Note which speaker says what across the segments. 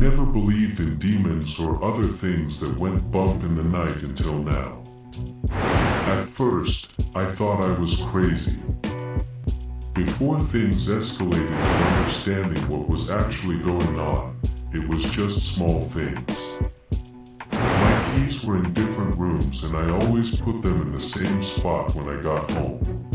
Speaker 1: never believed in demons or other things that went bump in the night until now. At first, I thought I was crazy. Before things escalated to understanding what was actually going on, it was just small things. My keys were in different rooms and I always put them in the same spot when I got home.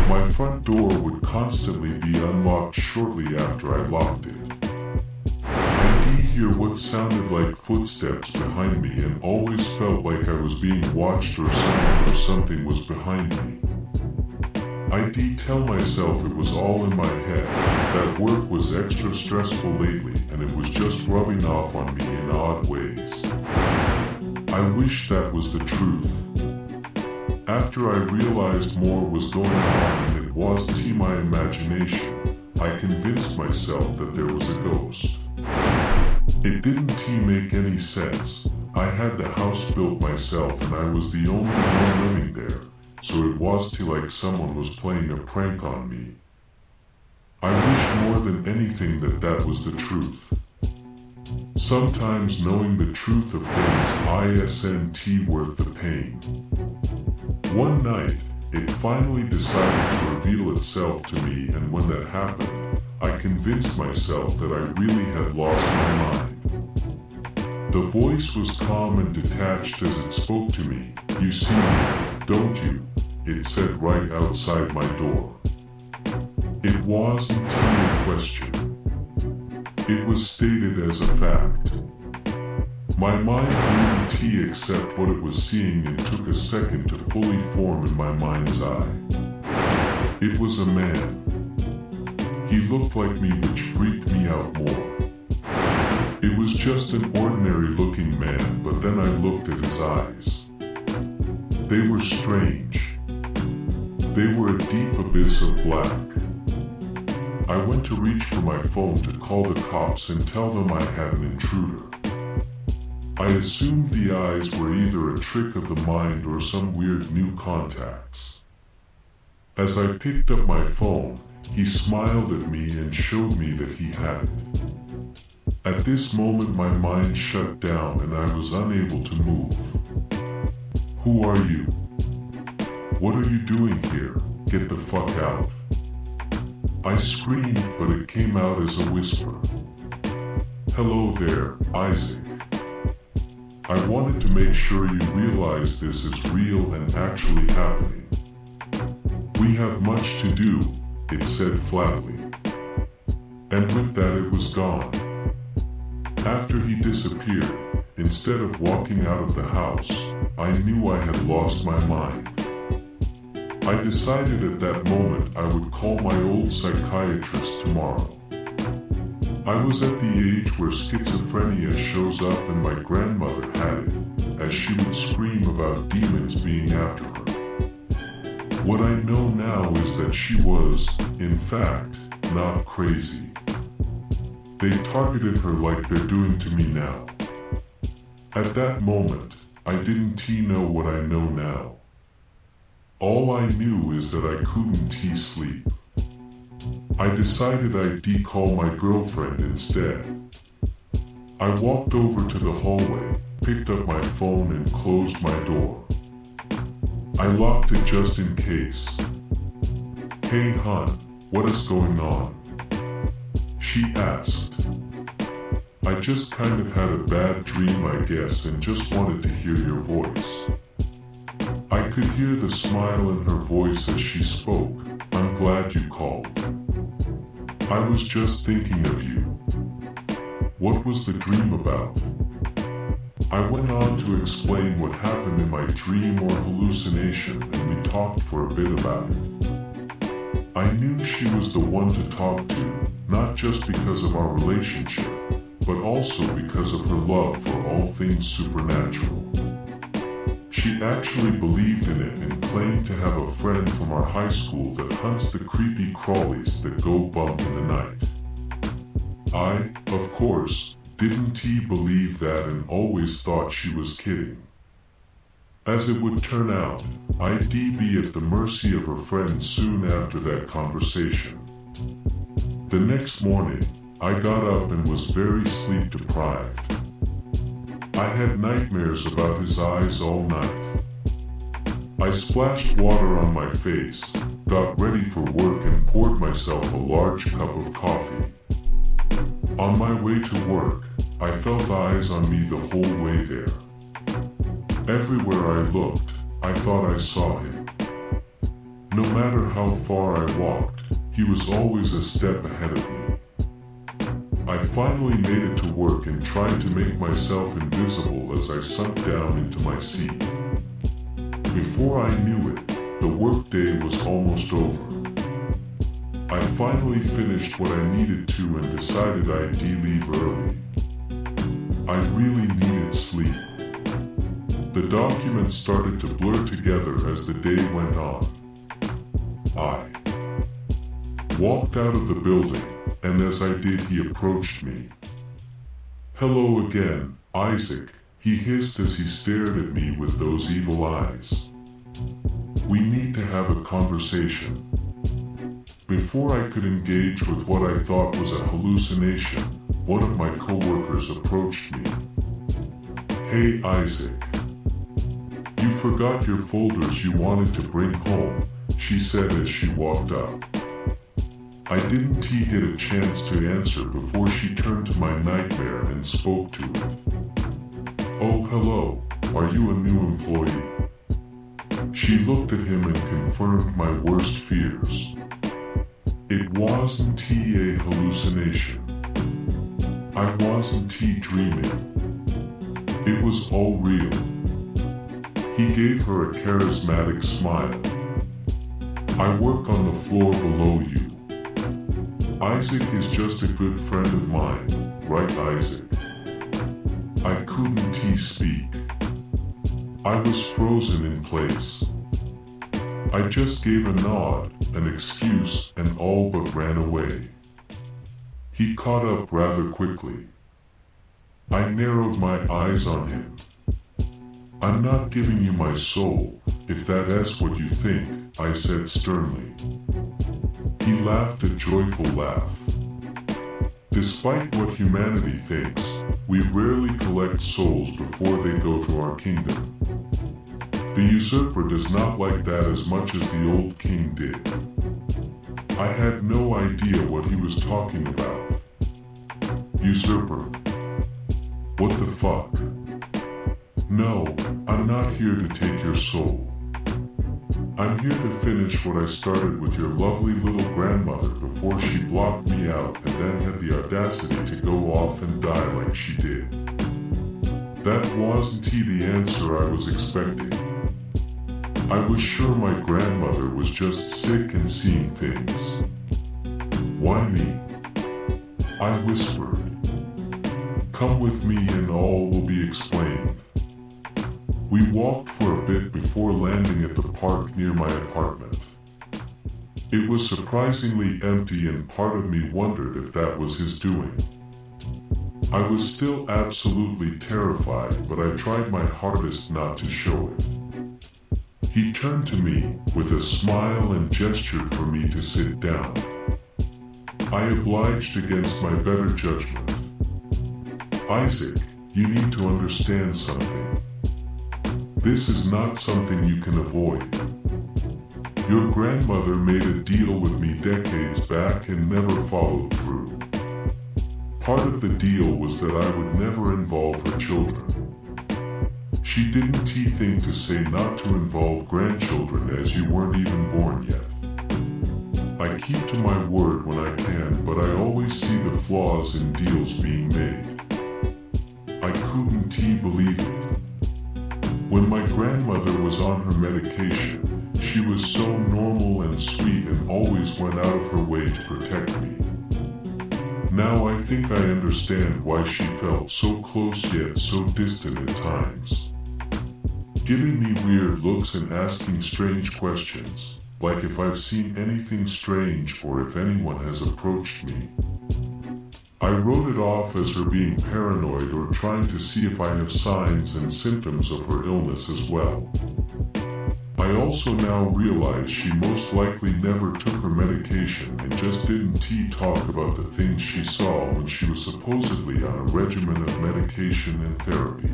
Speaker 1: My front door would constantly be unlocked shortly after I locked it. I did hear what sounded like footsteps behind me and always felt like I was being watched or something was behind me. I did tell myself it was all in my head, that work was extra stressful lately and it was just rubbing off on me in odd ways. I wish that was the truth. After I realized more was going on and it wasn't my imagination, I convinced myself that there was a ghost. It didn't make any sense. I had the house built myself and I was the only one living there. So it was like someone was playing a prank on me. I wished more than anything that was the truth. Sometimes knowing the truth of things isn't worth the pain. One night, it finally decided to reveal itself to me, and when that happened, I convinced myself that I really had lost my mind. The voice was calm and detached as it spoke to me. "You see me, don't you?" It said right outside my door. It wasn't a question. It was stated as a fact. My mind wouldn't accept what it was seeing and took a second to fully form in my mind's eye. It was a man. He looked like me, which freaked me out more. It was just an ordinary looking man, but then I looked at his eyes. They were strange. They were a deep abyss of black. I went to reach for my phone to call the cops and tell them I had an intruder. I assumed the eyes were either a trick of the mind or some weird new contacts. As I picked up my phone, he smiled at me and showed me that he had it. At this moment my mind shut down and I was unable to move. "Who are you? What are you doing here? Get the fuck out." I screamed, but it came out as a whisper. "Hello there, Isaac. I wanted to make sure you realize this is real and actually happening. We have much to do," it said flatly. And with that it was gone. After he disappeared, instead of walking out of the house, I knew I had lost my mind. I decided at that moment I would call my old psychiatrist tomorrow. I was at the age where schizophrenia shows up and my grandmother had it, as she would scream about demons being after her. What I know now is that she was, in fact, not crazy. They targeted her like they're doing to me now. At that moment, I didn't know what I know now. All I knew is that I couldn't sleep. I decided I'd call my girlfriend instead. I walked over to the hallway, picked up my phone and closed my door. I locked it just in case. "Hey hon, what is going on?" she asked. "I just kind of had a bad dream, I guess, and just wanted to hear your voice." I could hear the smile in her voice as she spoke. "I'm glad you called. I was just thinking of you. What was the dream about?" I went on to explain what happened in my dream or hallucination, and we talked for a bit about it. I knew she was the one to talk to, not just because of our relationship, but also because of her love for all things supernatural. She actually believed in it and claimed to have a friend from our high school that hunts the creepy crawlies that go bump in the night. I, of course, didn't believe that and always thought she was kidding. As it would turn out, I'd be at the mercy of her friend soon after that conversation. The next morning, I got up and was very sleep deprived. I had nightmares about his eyes all night. I splashed water on my face, got ready for work and poured myself a large cup of coffee. On my way to work, I felt eyes on me the whole way there. Everywhere I looked, I thought I saw him. No matter how far I walked, he was always a step ahead of me. I finally made it to work and tried to make myself invisible as I sunk down into my seat. Before I knew it, the workday was almost over. I finally finished what I needed to and decided I'd leave early. I really needed sleep. The documents started to blur together as the day went on. I walked out of the building, and as I did, he approached me. "Hello again, Isaac," he hissed as he stared at me with those evil eyes. "We need to have a conversation." Before I could engage with what I thought was a hallucination, one of my coworkers approached me. "Hey Isaac, you forgot your folders you wanted to bring home," she said as she walked up. I didn't get a chance to answer before she turned to my nightmare and spoke to it. "Oh hello, are you a new employee?" She looked at him and confirmed my worst fears. It wasn't a hallucination. I wasn't dreaming. It was all real. He gave her a charismatic smile. "I work on the floor below you. Isaac is just a good friend of mine, right Isaac?" I couldn't speak. I was frozen in place. I just gave a nod, an excuse, and all but ran away. He caught up rather quickly. I narrowed my eyes on him. "I'm not giving you my soul, if that's what you think," I said sternly. He laughed a joyful laugh. "Despite what humanity thinks, we rarely collect souls before they go to our kingdom. The usurper does not like that as much as the old king did." I had no idea what he was talking about. "Usurper? What the fuck? No, I'm not here to take your soul. I'm here to finish what I started with your lovely little grandmother before she blocked me out and then had the audacity to go off and die like she did." That wasn't the answer I was expecting. I was sure my grandmother was just sick and seeing things. "Why me?" I whispered. "Come with me and all will be explained." We walked for a bit before landing at the park near my apartment. It was surprisingly empty and part of me wondered if that was his doing. I was still absolutely terrified, but I tried my hardest not to show it. He turned to me with a smile and gestured for me to sit down. I obliged against my better judgment. "Isaac, you need to understand something. This is not something you can avoid. Your grandmother made a deal with me decades back and never followed through. Part of the deal was that I would never involve her children. She didn't think to say not to involve grandchildren as you weren't even born yet. I keep to my word when I can, but I always see the flaws in deals being made. I couldn't believe it. When my grandmother was on her medication, she was so normal and sweet and always went out of her way to protect me. Now I think I understand why she felt so close yet so distant at times. Giving me weird looks and asking strange questions, like if I've seen anything strange or if anyone has approached me. I wrote it off as her being paranoid or trying to see if I have signs and symptoms of her illness as well. I also now realize she most likely never took her medication and just didn't talk about the things she saw when she was supposedly on a regimen of medication and therapy.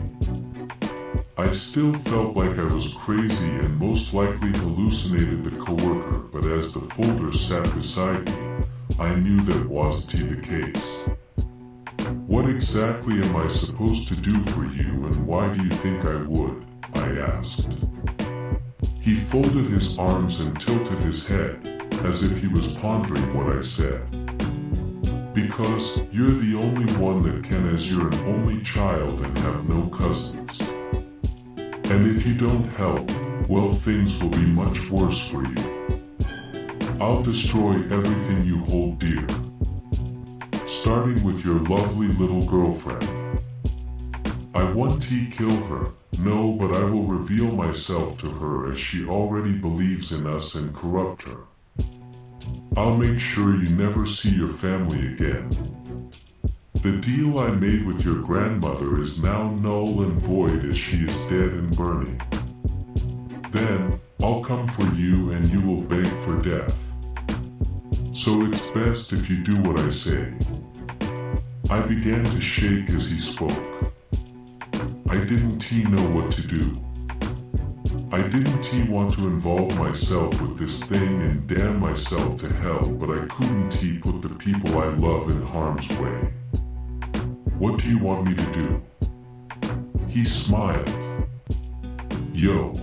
Speaker 1: I still felt like I was crazy and most likely hallucinated the coworker, but as the folder sat beside me, I knew that wasn't the case. What exactly am I supposed to do for you and why do you think I would? I asked. He folded his arms and tilted his head, as if he was pondering what I said. Because you're the only one that can, as you're an only child and have no cousins. And if you don't help, well, things will be much worse for you. I'll destroy everything you hold dear. Starting with your lovely little girlfriend. I won't kill her, no, but I will reveal myself to her as she already believes in us and corrupt her. I'll make sure you never see your family again. The deal I made with your grandmother is now null and void as she is dead and burning. Then, I'll come for you and you will beg for death. So it's best if you do what I say. I began to shake as he spoke. I didn't know what to do. I didn't want to involve myself with this thing and damn myself to hell, but I couldn't put the people I love in harm's way. What do you want me to do? He smiled. Yo.